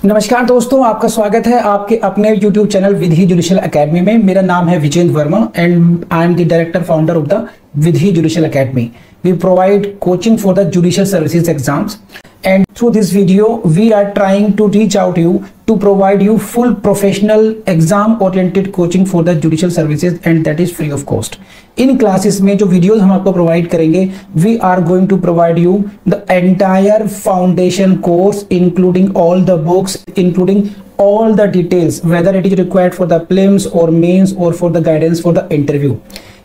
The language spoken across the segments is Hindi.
नमस्कार दोस्तों, आपका स्वागत है आपके अपने YouTube channel Vidhi judicial academy में। मेरा नाम है Vijendra Verma and I am the director founder of the Vidhi judicial academy. We provide coaching for the judicial services exams, and through this video we are trying to reach out you to provide you full professional exam oriented coaching for the judicial services, and that is free of cost. इन क्लासेस में जो वीडियोस हम आपको प्रोवाइड करेंगे, we are going to provide you the entire foundation course including all the books, including all the details, whether it is required for the prelims or mains or for the guidance for the interview.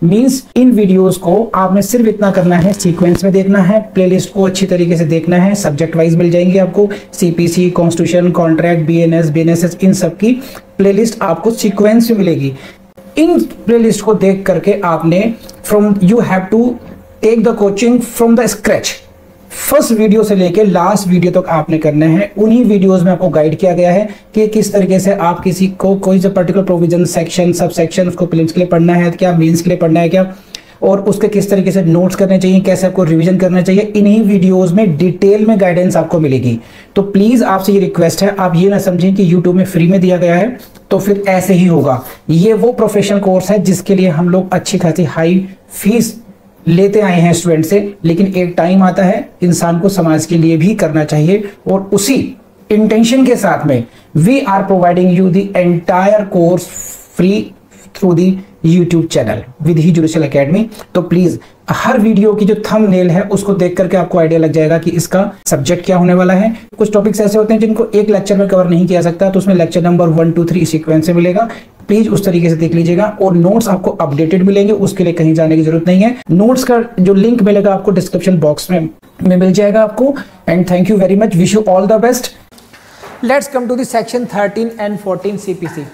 Means in videos को आपने सिर्फ इतना करना है, सीक्वेंस में देखना है, प्लेलिस्ट को अच्छी तरीके से देखना है, सब्जेक्ट वाइज मिल जाएंगे आपको, CPC, constitution, contract, BNS, BNSS, इन सब की प्लेलिस्ट आपको सीक्वेंस में मिलेगी। इन प्लेलिस्ट को देख करके आपने you have to take the coaching from the scratch. First video से लेके लास्ट वीडियो तक आपने करना है। उन्हीं वीडियोस में आपको गाइड किया गया है कि किस तरीके से आप किसी को कोई सा particular provision, section, sub section उसको प्रीलिम्स के लिए पढ़ना है क्या, मेंस के लिए पढ़ना है क्या, और उसके किस तरीके से नोट्स करने चाहिए, कैसे आपको रिवीजन करना चाहिए, इन्हीं वीडियोस में डिटेल में गाइडेंस आपको मिलेगी। तो प्लीज आपसे ये रिक्वेस्ट है, आप ये ना समझें कि यूट्यूब में फ्री में दिया गया है तो फिर ऐसे ही होगा। ये वो प्रोफेशनल कोर्स है जिसके लिए हम लोग अच्छी खासी हाई फीस लेते आए हैं स्टूडेंट से, लेकिन एक टाइम आता है इंसान को समाज के लिए भी करना चाहिए, और उसी इंटेंशन के साथ में we are providing you the entire course free through the YouTube channel Vidhi judicial academy. तो प्लीज हर वीडियो की जो थंबनेल है उसको देख करके आपको आइडिया लग जाएगा कि इसका सब्जेक्ट क्या होने वाला है। कुछ टॉपिक्स ऐसे होते हैं जिनको एक लेक्चर में कवर नहीं किया सकता, तो उसमें लेक्चर नंबर 1, 2, 3 सीक्वेंस से मिलेगा। प्लीज उस तरीके से देख लीजिएगा, और नोट्स आपको अपडेटेड मिलेंगे, उसके लिए कहीं जाने की जरूरत नहीं है। नोट्स का जो लिंक मिलेगा आपको डिस्क्रिप्शन बॉक्स में मिल जाएगा आपको। And thank you very much, wish you all the best. Let's come to the section 13 and 14 CPC.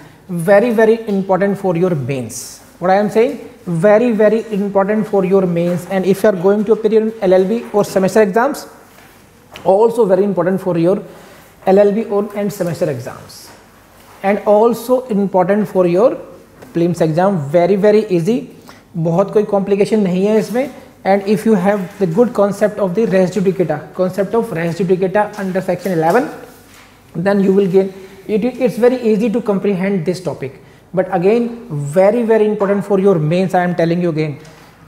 very important for your mains. What I am saying, very important for your mains, and if you are going to appear in LLB or semester exams, also very important for your LLB or and semester exams, and also important for your prelims exam. very easy, बहुत कोई complication नहीं है इसमें। and if you have the good concept of the res judicata under section 11, then you will gain it's very easy to comprehend this topic, but again very important for your mains, I am telling you again.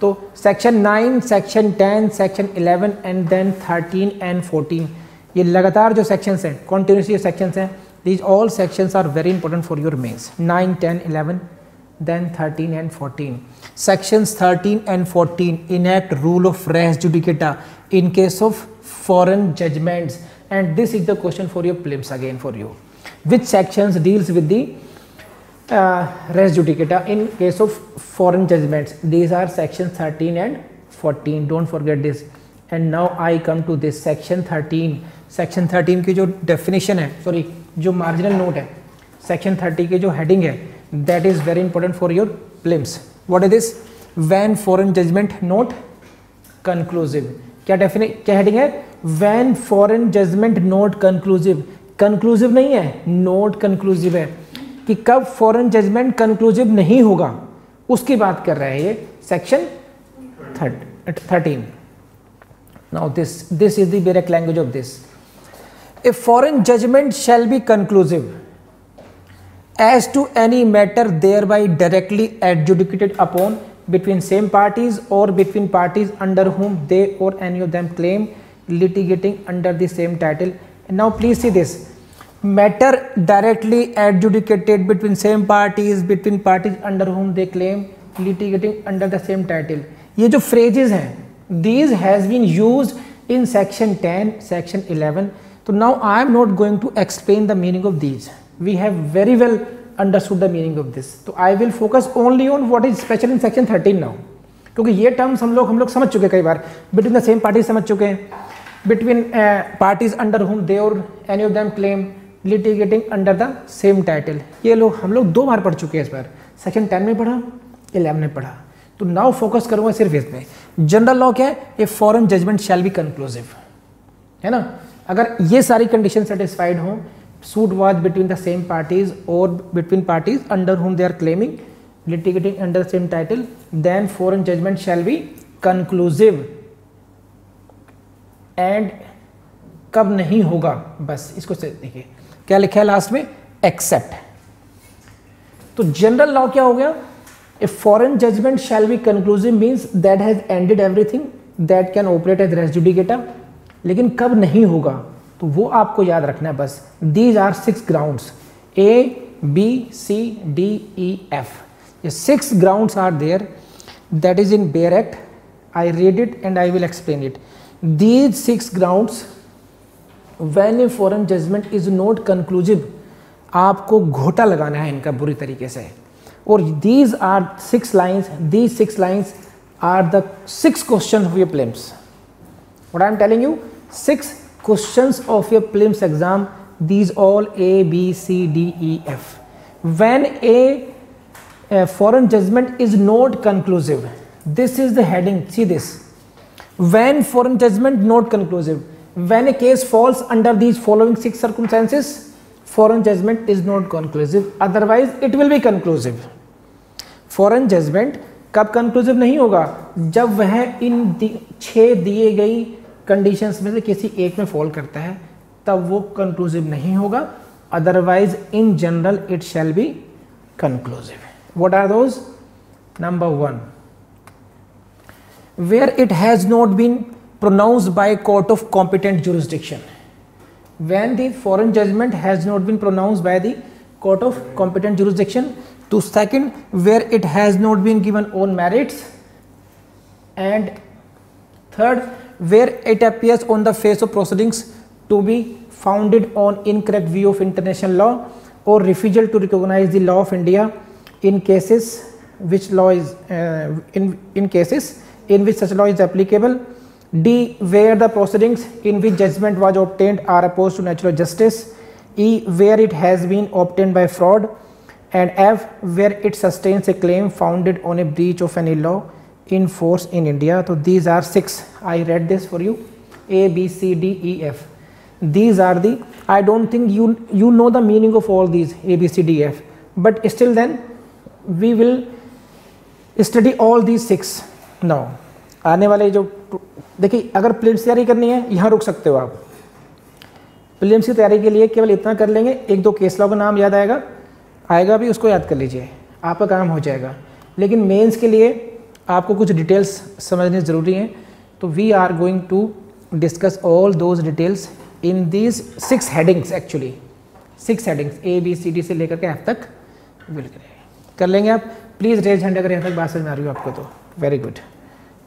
तो section 9, section 10, section 11 and then 13 and 14, ये लगातार जो sections हैं, continuously sections हैं, these all sections are very important for your mains. 9, 10, 11 then 13 and 14. Sections 13 and 14 enact rule of res judicata in case of foreign judgments, and this is the question for your prelims again for you. Which sections deals with the res judicata in case of foreign judgments? These are sections 13 and 14, don't forget this. And now I come to this section 13. section 13 की जो definition है, sorry, जो marginal note है, section 30 की जो heading है, that is very important for your prelims. What is this? When foreign judgment not conclusive. क्या heading है? When foreign judgment not conclusive. Conclusive नहीं है, नोट कंक्लूसिव है, कि कब फॉरेन जजमेंट कंक्लूसिव नहीं होगा उसकी बात कर रहा है ये section 13. Now this is the direct language of this. A foreign judgment shall be conclusive as to any matter thereby directly adjudicated upon between same parties or between parties under whom they or any of them claim litigating under the same title. Now please see this, matter directly adjudicated between same parties, between parties under whom they claim litigating under the same title. ये जो phrases हैं, these has been used in section 10, section 11. So now I am not going to explain the meaning of these. We have very well understood the meaning of this. So I will focus only on what is special in section 13 now, क्योंकि ये terms हम लोग समझ चुके कई बार, between the same parties समझ चुके हैं, between parties under whom they or any of them claim litigating under the same title, ये हम लोग 2 बार पढ़ चुके हैं इस बार, सेक्शन 10 में पढ़ा, 11 में पढ़ा। तो नाउ फोकस करूँगा सिर्फ इसमें। जनरल लॉ क्या है? A foreign judgment shall be conclusive, है ना। अगर ये सारी कंडीशन सेटिस्फाइड हों, suit was between the same parties और between parties under whom they are claiming litigating under the same title, then foreign judgment shall be conclusive. And कब नहीं होगा, बस इसको देखिए, क्या लिखा है लास्ट में, एक्सेप्ट। तो जनरल लॉ क्या हो गया, a foreign judgment shall be conclusive means that has ended everything that can operate as res judicata. लेकिन कब नहीं होगा तो वो आपको याद रखना है बस। These are 6 grounds, A B C D E F, ये 6 grounds are there that is in Bayer Act. I read it and I will explain it. These 6 grounds when a foreign judgment is not conclusive, आपको घोटा लगाना है इनका बुरी तरीके से। और these are 6 lines, these 6 lines are the 6 questions of your prelims. What I am telling you, 6 questions of your prelims exam, these all A B C D E F. When a foreign judgment is not conclusive, this is the heading, see this, when foreign judgment not conclusive, when a case falls under these following 6 circumstances, foreign judgment is not conclusive, otherwise it will be conclusive. foreign judgment कब conclusive नहीं होगा, जब वह इन 6 दिए गई कंडीशंस में से किसी एक में फॉल करता है, तब वो conclusive नहीं होगा, otherwise in general it shall be conclusive. What are those? Number 1, where it has not been pronounced by court of competent jurisdiction. When the foreign judgment has not been pronounced by the court of competent jurisdiction. To second, where it has not been given on merits. And third, where it appears on the face of proceedings to be founded on incorrect view of international law or refusal to recognize the law of India in cases which law is in cases in which such law is applicable. D, where the proceedings in which judgment was obtained are opposed to natural justice. E, where it has been obtained by fraud. And F, where it sustains a claim founded on a breach of any law in force in India. So these are 6. I read this for you, A B C D E F. These are the, I don't think you know the meaning of all these A B C D F, but still then we will study all these 6 now. आने वाले जो देखिए, अगर प्रीलिम्स तैयारी करनी है यहाँ रुक सकते हो आप। प्रीलिम्स की तैयारी के लिए केवल इतना कर लेंगे, 1-2 केस लॉ का नाम याद आएगा भी, उसको याद कर लीजिए, आपका काम हो जाएगा। लेकिन मेंस के लिए आपको कुछ डिटेल्स समझने ज़रूरी हैं, तो we are going to discuss all those details in these 6 headings. Actually 6 headings A B C D से लेकर के F तक विल कर लेंगे आप। प्लीज़ रेज हैंड अगर यहाँ तक बात समझ में आ रही हो आपको तो। Very good,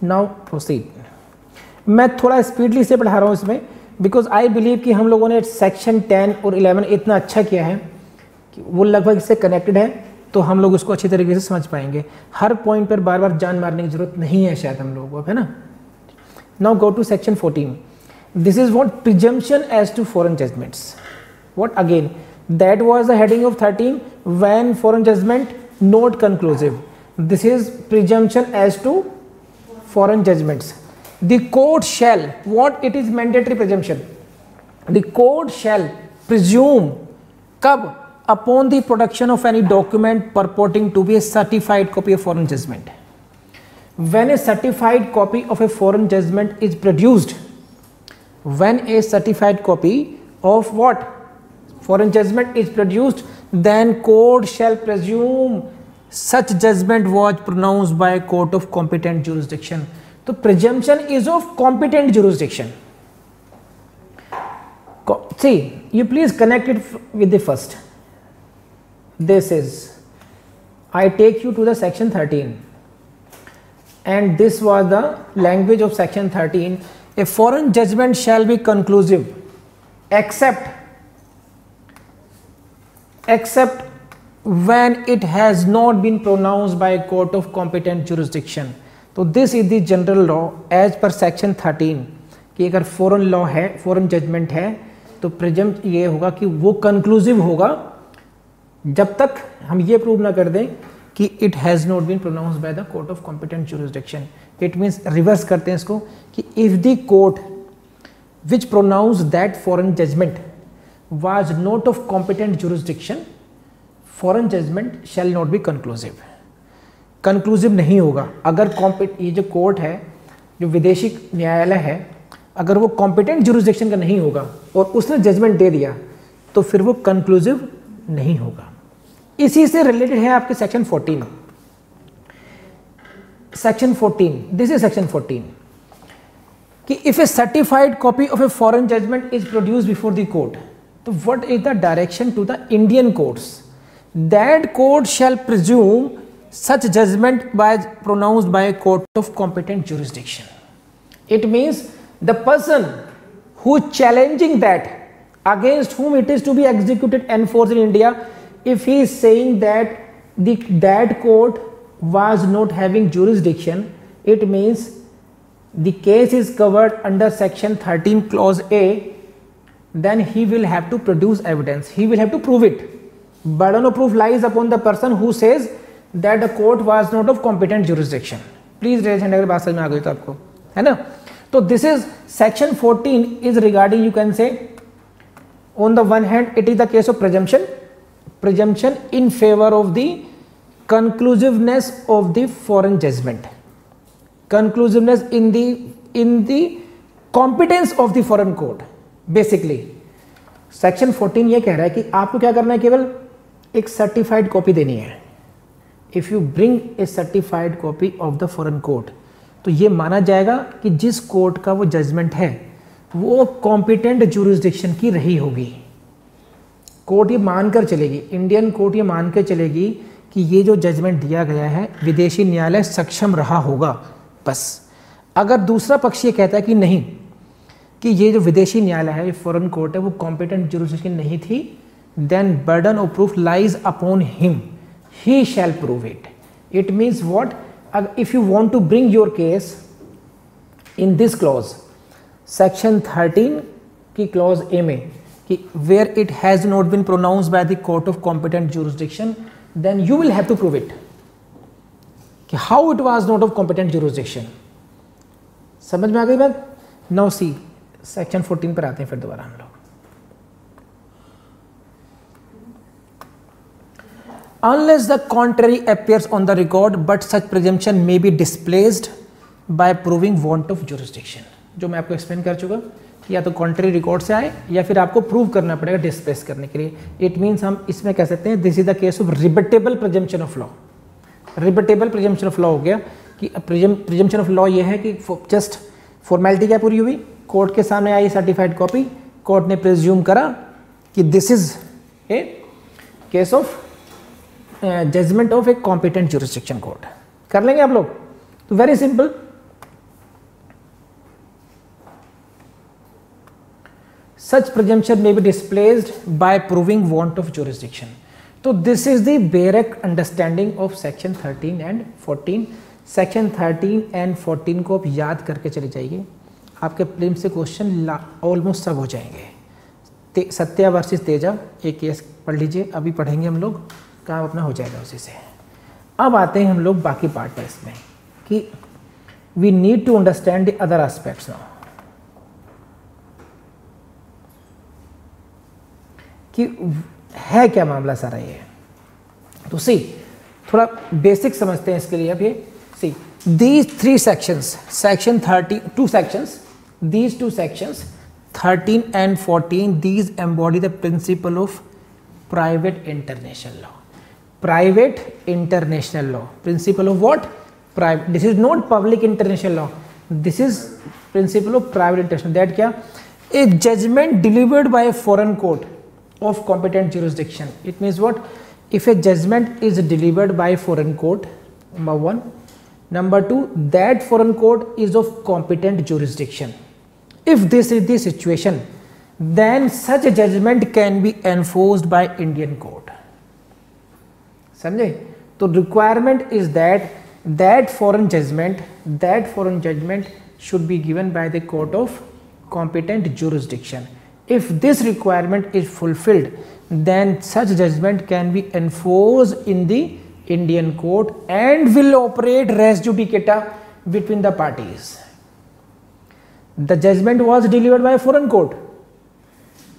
now proceed. मैं थोड़ा स्पीडली से पढ़ा रहा हूँ इसमें, बिकॉज आई बिलीव कि हम लोगों ने सेक्शन 10 और 11 इतना अच्छा किया है कि वो लगभग इससे कनेक्टेड है, तो हम लोग उसको अच्छी तरीके से समझ पाएंगे। हर पॉइंट पर बार बार जान मारने की जरूरत नहीं है शायद हम लोगों को, है ना। Now go to section 14। This is what presumption as to foreign judgments. What again, that was the heading of 13, when foreign judgment not conclusive. This is presumption as to foreign judgments. The court shall, what it is mandatory presumption, the court shall presume, कब, upon the production of any document purporting to be a certified copy of foreign judgment. When a certified copy of a foreign judgment is produced, when a certified copy of what foreign judgment is produced, then court shall presume such judgment was pronounced by a court of competent jurisdiction. So presumption is of competent jurisdiction. See, you please connect it with the first. This is, I take you to the section 13, and this was the language of section 13. A foreign judgment shall be conclusive except when it has not been pronounced by a court of competent jurisdiction. तो this is the general law as per section 13 कि अगर फॉरेन लॉ है, फॉरेन जजमेंट है, तो प्रिजम ये होगा कि वो कंक्लूसिव होगा जब तक हम ये प्रूव ना कर दें कि it has not been pronounced by the court of competent jurisdiction. It means reverse करते हैं इसको कि if the court which pronounce that foreign judgment was not of competent jurisdiction, foreign judgment shall not be conclusive. Conclusive नहीं होगा अगर ये जो कोर्ट है, जो विदेशी न्यायालय है, अगर वो कॉम्पिटेंट जुरिसडिक्शन का नहीं होगा और उसने जजमेंट दे दिया तो फिर वो कंक्लूसिव नहीं होगा। इसी से रिलेटेड है आपके section 14। Section 14, this is section 14 कि if a certified copy of a foreign judgment is produce before the court, तो what is the direction to the Indian courts, that court shall presume such judgment by pronounced by a court of competent jurisdiction. It means the person who is challenging that, against whom it is to be executed, enforced in India, if he is saying that that court was not having jurisdiction, it means the case is covered under section 13 clause A, then he will have to produce evidence, he will have to prove it. Burden of proof lies upon the person who says that the court was not of competent jurisdiction. Please raise hand अगर बात समझ में आ गई तो आपको, है ना। तो this is section 14 is regarding, you can say, on the one hand it is the case of presumption in favor of the conclusiveness of the foreign judgment, conclusiveness in the competence of the foreign court. Basically section 14 ये कह रहा है कि आपको क्या करना है, केवल एक सर्टिफाइड कॉपी देनी है। If you bring a certified copy of the foreign court, तो ये माना जाएगा कि जिस कोर्ट का वो जजमेंट है वो कॉम्पिटेंट ज्यूरिसडिक्शन की रही होगी। कोर्ट ये मानकर चलेगी, इंडियन कोर्ट ये मान कर चलेगी कि ये जो जजमेंट दिया गया है विदेशी न्यायालय सक्षम रहा होगा। बस अगर दूसरा पक्ष ये कहता है कि नहीं, कि ये जो विदेशी न्यायालय है, ये फॉरेन कोर्ट है, वो कॉम्पिटेंट ज्यूरिसडिक्शन नहीं थी, then burden of proof lies upon him, he shall prove it. It means what? If you want to bring your case in this clause, section 13 की clause A में, कि where it has not been pronounced by the court of competent jurisdiction, then you will have to prove it कि how it was not of competent jurisdiction. समझ में आ गई बात? Now see, section 14 पर आते हैं फिर दोबारा हम लोग। Unless the contrary appears on the record, but such presumption may be displaced by proving want of jurisdiction. जो मैं आपको एक्सप्लेन कर चुका कि या तो कॉन्ट्री रिकॉर्ड से आए या फिर आपको प्रूव करना पड़ेगा डिस्प्लेस करने के लिए। इट मीन्स हम इसमें कह सकते हैं this is the case of rebuttable presumption of law. Rebuttable presumption of law हो गया कि प्रिजम्पशन ऑफ लॉ ये है कि जस्ट फॉर्मेलिटी क्या पूरी हुई, कोर्ट के सामने आई सर्टिफाइड कॉपी, कोर्ट ने प्रिज्यूम करा कि this is a case of judgment of a competent jurisdiction court. कर लेंगे आप लोग? तो very simple, such presumption may be displaced by proving want of jurisdiction. तो this is the basic understanding of section 13 and 14। Section 13 and 14 को आप याद करके चले जाइए, आपके प्रीलिम्स से क्वेश्चन ऑलमोस्ट सब हो जाएंगे। सत्या वर्सेस तेजा एक केस पढ़ लीजिए, अभी पढ़ेंगे हम लोग, काम अपना हो जाएगा उसी से। अब आते हैं हम लोग बाकी पार्ट पर इसमें कि we need to understand the other aspects now, कि है क्या मामला सारा ये। तो सी थोड़ा बेसिक समझते हैं इसके लिए। अब ये see these 3 sections, section 30, 2 sections, these 2 sections 13 and 14, these embody the principle of private international law. Private international law, principle of what? Private. This is not public international law, this is principle of private international। that क्या? A judgment delivered by a foreign court of competent jurisdiction, it means what? If a judgment is delivered by a foreign court, number 1, number 2, that foreign court is of competent jurisdiction. If this is the situation, then such a judgment can be enforced by Indian court। समझे? तो requirement is that foreign judgment should be given by the court of competent jurisdiction. If this requirement is fulfilled, then such judgment can be enforced in the Indian court and will operate res judicata between the parties. The judgment was delivered by a foreign court,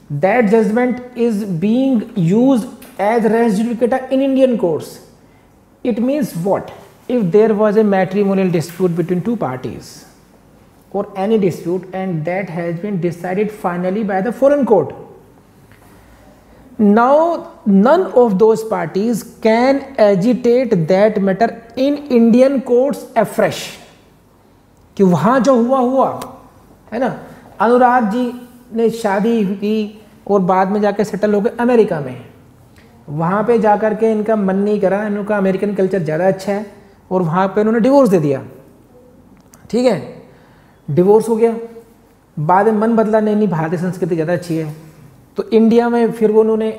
that judgment is being used as res judicata in Indian courts. It means what? If there was a matrimonial dispute between 2 parties or any dispute and that has been decided finally by the foreign court, now none of those parties can agitate that matter in Indian courts afresh, कि वहां जो हुआ है ना, अनुराग जी ने शादी की और बाद में जाके सेटल हो गए अमेरिका में, वहाँ पे जाकर के इनका मन नहीं करा, इनका अमेरिकन कल्चर ज़्यादा अच्छा है और वहाँ पे उन्होंने डिवोर्स दे दिया, ठीक है, डिवोर्स हो गया, बाद में मन बदला, नहीं भारतीय संस्कृति ज़्यादा अच्छी है, तो इंडिया में फिर वो उन्होंने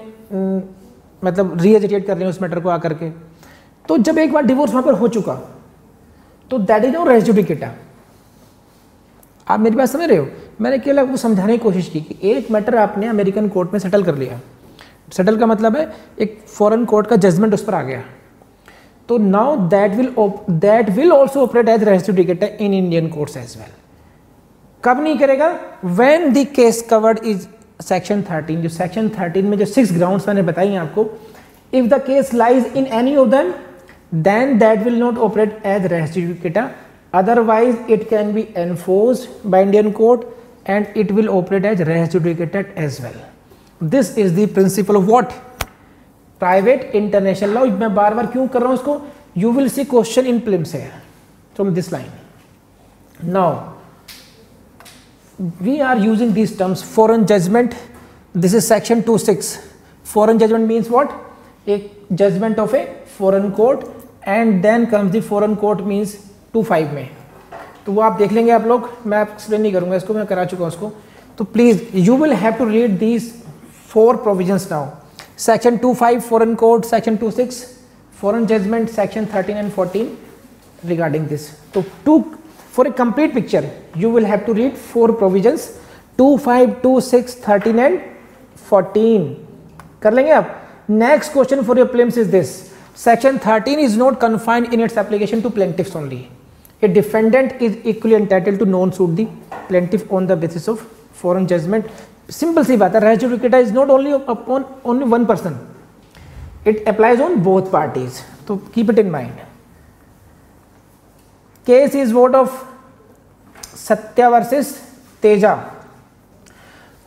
मतलब रीएजिटेट कर रहे हैं उस मैटर को आकर के। तो जब एक बार डिवोर्स वहाँ पर हो चुका तो that is no res judicata. आप मेरी बात समझ रहे हो? मैंने केवल आपको समझाने की कोशिश की कि एक मैटर आपने अमेरिकन कोर्ट में सेटल कर लिया, सेटल का मतलब है एक फॉरेन कोर्ट का जजमेंट उस पर आ गया, तो now that will also operate as res judicata in Indian courts as well. कब नहीं करेगा? When the case covered is section 13, जो सेक्शन 13 में जो 6 ग्राउंड्स मैंने बताई आपको, if the case lies in any of them then that will not operate as res judicata, otherwise it can be enforced by Indian court and it will operate as res judicata as well. This is the principle of what? Private international law. मैं बार बार क्यों कर रहा हूँ इसको? You will see question in prelims here from this line. Now we are using these terms. Foreign judgment, this is section 26. Foreign judgment means what? A judgment of a foreign court, and then comes the foreign court means 25 में, तो वो आप देख लेंगे आप लोग, मैं एक्सप्लेन नहीं करूंगा इसको, मैं करा चुका हूँ उसको। तो please you will have to read these 4 provisions now. Section 25 foreign code, section 26 foreign judgment, section 13 and 14 regarding this. तो for a complete picture you will have to read 4 provisions, 25, 26, 13 and 14 कर लेंगे आप। Next question for your prelims is this, section 13 is not confined in its application to plaintiffs only. A defendant is equally entitled to non-suit the plaintiff on the basis of foreign judgment. Simple सी बात है, res judicata is not only upon only one person, it applies on both parties. So keep it in mind. Case is vote of Satya versus Teja.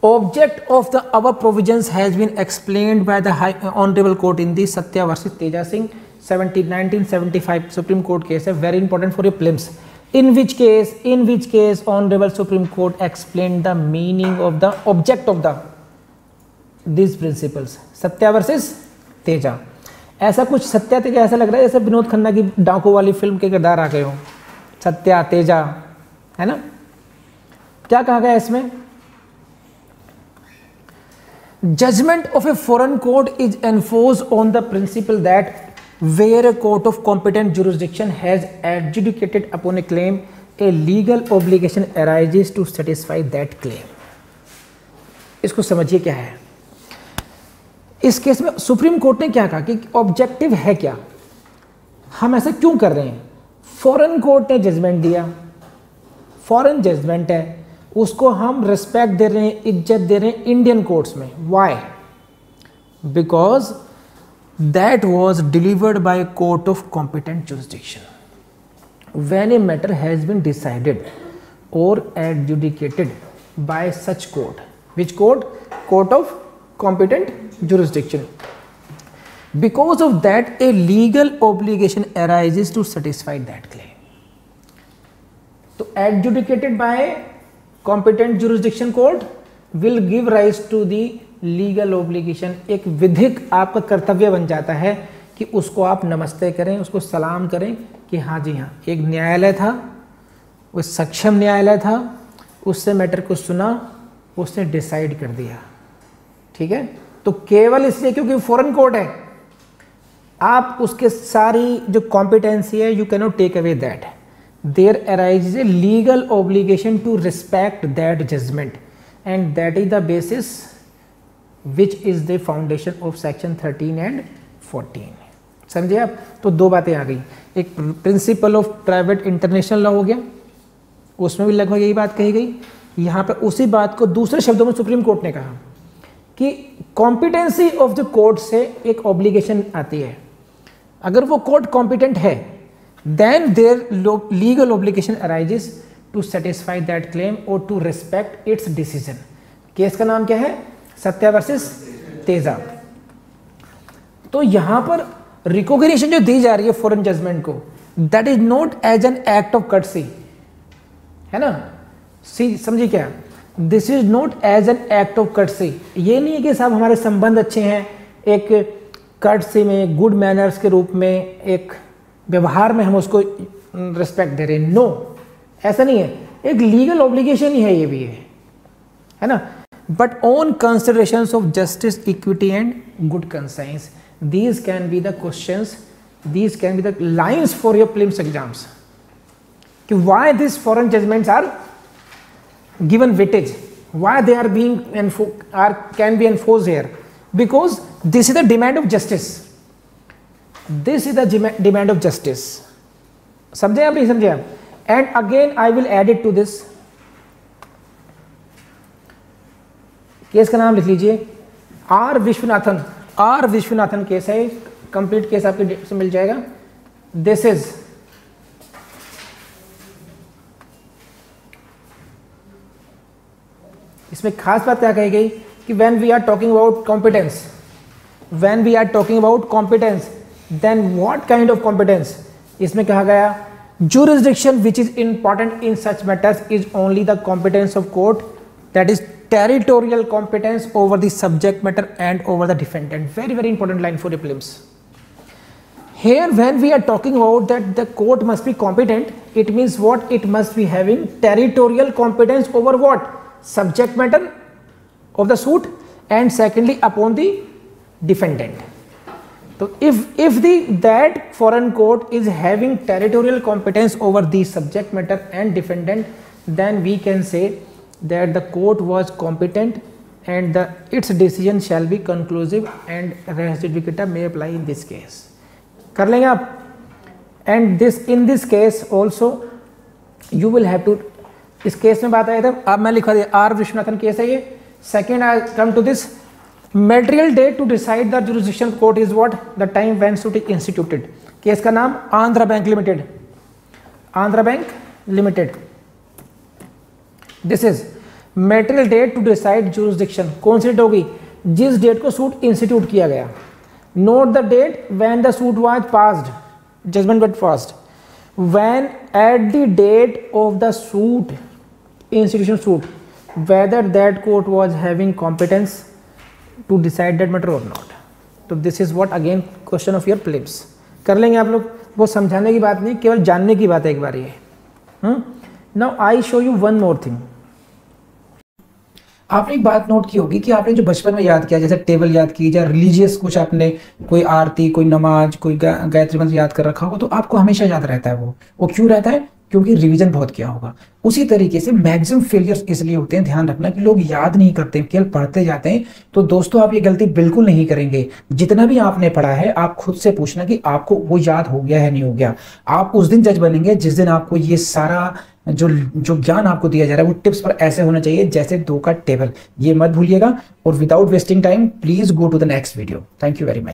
Object of the above provisions has been explained by the Honorable Court in the Satya versus Teja Singh 1975 Supreme Court case, very important for your prelims. In which case Honorable Supreme Court explained the meaning of the object of these principles. Satya versus Teja. ऐसा कुछ सत्या तेजा ऐसा लग रहा है जैसे विनोद खन्ना की डाकू वाली फिल्म के किरदार आ गए हो, सत्या तेजा, है ना? क्या कहा गया इसमें? Judgment of a foreign court is enforced on the principle that where a court of competent jurisdiction has adjudicated upon a claim, a legal obligation arises to satisfy that claim. इसको समझिए क्या है। इस केस में सुप्रीम कोर्ट ने क्या कहा कि ऑब्जेक्टिव है क्या, हम ऐसा क्यों कर रहे हैं? फॉरेन कोर्ट ने जजमेंट दिया, फॉरेन जजमेंट है, उसको हम रिस्पेक्ट दे रहे हैं, इज्जत दे रहे हैं इंडियन कोर्ट्स में। Why? Because that was delivered by court of competent jurisdiction. When a matter has been decided और adjudicated by such court, which court? Court of competent jurisdiction. Because of that a legal obligation arises to satisfy that claim. तो adjudicated by competent jurisdiction court will give rise to the legal obligation। एक विधिक आपका कर्तव्य बन जाता है कि उसको आप नमस्ते करें, उसको सलाम करें कि हाँ जी हाँ, एक न्यायालय था, वो सक्षम न्यायालय था, उससे मैटर को सुना, उसने डिसाइड कर दिया, ठीक है। तो केवल इसलिए क्योंकि फॉरेन कोर्ट है, आप उसके सारी जो कॉम्पिटेंसी है, you can not take away that. There arises a legal obligation to respect that judgment, and that is the basis which is the foundation of section 13 and 14। समझे आप? तो 2 बातें आ गई, एक principle of private international law हो गया, उसमें भी लगभग यही बात कही गई। यहाँ पे उसी बात को दूसरे शब्दों में सुप्रीम कोर्ट ने कहा कि कॉम्पिटेंसी ऑफ द कोर्ट से एक ऑब्लिगेशन आती है। अगर वो कोर्ट कॉम्पिटेंट है, then their legal obligation arises to satisfy that claim or to respect its decision। Case का नाम क्या है? सत्या वर्सेस तेजा। तो यहां पर रिकॉग्निशन जो दी जा रही है फॉरेन जजमेंट को, that is not as an act of courtesy, है ना, सी समझिए क्या, this is not as an act of courtesy. ये नहीं है कि साहब हमारे संबंध अच्छे हैं, एक कर्टसी में, गुड मैनर्स के रूप में, एक व्यवहार में हम उसको रिस्पेक्ट दे रहे हैं, नो ऐसा नहीं है, एक लीगल ऑब्लिगेशन ही है ये भी, है ना। But on considerations of justice, equity and good conscience, these can be the questions, these can be the lines for your prelims exams, कि why these foreign judgments are given weightage, why they are being can be enforced here, because this is the demand of justice, this is the demand of justice। समझे आप, नहीं समझे आप? And again I will add it to this, case का नाम लिख लीजिए, आर विश्वनाथन केस है, कंप्लीट केस आपके से मिल जाएगा। दिस इज इसमें खास बात क्या कही गई कि when we are talking about competence, then what kind of competence, इसमें कहा गया jurisdiction which is important in such matters is only the competence of court, that is territorial competence over the subject matter and over the defendant. Very important line for the prelims. Here when we are talking about that the court must be competent, it means what? It must be having territorial competence over what? Subject matter of the suit, and secondly upon the defendant. So if that foreign court is having territorial competence over the subject matter and defendant, then we can say that the court was competent and its decision shall be conclusive and res judicata may apply in this case. कर लेंगे आप? And in this case also you will have to, इस केस में बात आया था, अब मैं लिखवा दिया आर विश्वनाथन केस है ये। Second I come to this, material date to decide the jurisdiction court is what? The time when suit is instituted. Case का नाम Andhra bank limited. This is material date to decide jurisdiction, कौन सी डेट होगी? जिस डेट को सूट इंस्टीट्यूट किया गया। Note the date when the suit was passed, judgment was passed, when at the date of the suit, institution suit, whether that court was having competence to decide that matter or not. तो this is what again question of your prelims। कर लेंगे आप लोग, वो समझाने की बात नहीं, केवल जानने की बात है एक बार ये। Now I show you one more thing। आपने एक बात नोट की होगी कि आपने जो बचपन में याद किया, जैसे टेबल याद की या रिलीजियस कुछ आपने, कोई आरती, कोई नमाज, कोई गायत्री मंत्र याद कर रखा होगा, तो आपको हमेशा याद रहता है। वो क्यों रहता है? क्योंकि रिवीजन बहुत किया होगा। उसी तरीके से मैक्सिमम फेलियर्स इसलिए होते हैं, ध्यान रखना, कि लोग याद नहीं करते, केवल पढ़ते जाते हैं। तो दोस्तों आप ये गलती बिल्कुल नहीं करेंगे। जितना भी आपने पढ़ा है आप खुद से पूछना कि आपको वो याद हो गया है नहीं हो गया। आप उस दिन जज बनेंगे जिस दिन आपको ये सारा जो ज्ञान आपको दिया जा रहा है वो टिप्स पर ऐसे होना चाहिए जैसे 2 का टेबल। ये मत भूलिएगा। और without wasting time please go to the next video. Thank you very much.